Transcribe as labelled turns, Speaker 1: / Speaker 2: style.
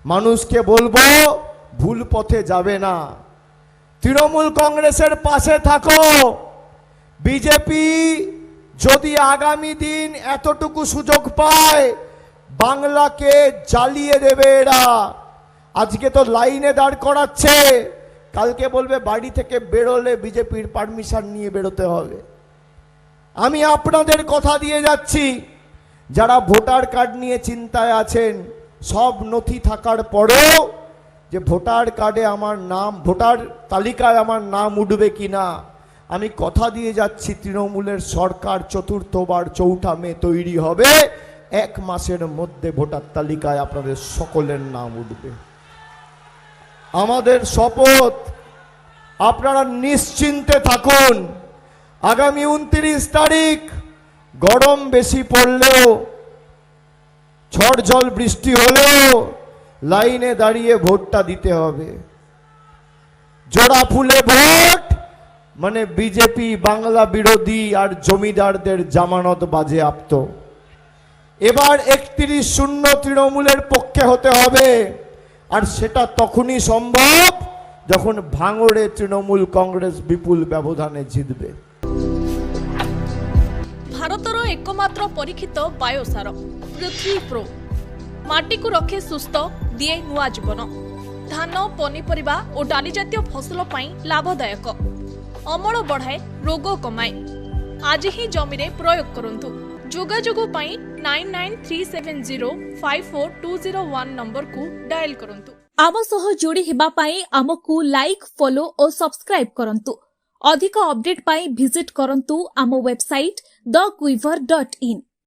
Speaker 1: মানুষকে বলবো ভুল পথে যাবে না। তৃণমূল কংগ্রেসের পাশে থাকো। বিজেপি যদি আগামী দিন এতটুকু সুযোগ পায় বাংলাকে জ্বালিয়ে দেবে এরা। আজকে তো লাইনে দাঁড় করাচ্ছে, কালকে বলবে বাড়ি থেকে বেরোলে বিজেপির পারমিশন নিয়ে বেরোতে হবে। আমি আপনাদের কথা দিয়ে যাচ্ছি, যারা ভোটার কার্ড নিয়ে চিন্তায় আছেন, সব নথি থাকার পরেও যে ভোটার কার্ডে আমার নাম, ভোটার তালিকায় আমার নাম উঠবে কিনা, আমি কথা দিয়ে যাচ্ছি তৃণমূলের সরকার চতুর্থবার 4 মে তৈরি হবে, 1 মাসের মধ্যে ভোটার তালিকায় আপনাদের সকলের নাম উঠবে। আমাদের শপথ, আপনারা নিশ্চিন্তে থাকুন। আগামী 29 তারিখ গরম বেশি পড়লেও, ঝড় জল বৃষ্টি হলেও লাইনে দাঁড়িয়ে ভোটটা দিতে হবে। জোড়া ফুলে ভোট মানে বিজেপি বাংলা বিরোধী আর জমিদারদের জামানত বাজেয়াপ্ত। এবার 31-0 তৃণমূলের পক্ষে হতে হবে, আর সেটা তখনই সম্ভব যখন ভাঙড়ে তৃণমূল কংগ্রেস বিপুল ব্যবধানে জিতবে।
Speaker 2: भारतर एकमात्र परीक्षित बायोसार पृथ्वी प्रो माटी को रखे सुस्थ दिए नुआ जीवन। धान पनीपरिबा और डाली जातीय फसल पाई लाभदायक, अमल बढ़ाए रोग कमाए। आज ही जमी रे प्रयोग करंतु। जोगाजोग पाई 9937054201 नंबर को डायल करंतु।
Speaker 3: आम सह जोड़ी हेबा पाई आमकु लाइक, फॉलो और सब्सक्राइब करंतु। अधिक अपडेट पाई विजिट करंतु आम वेबसाइट thequiver.in।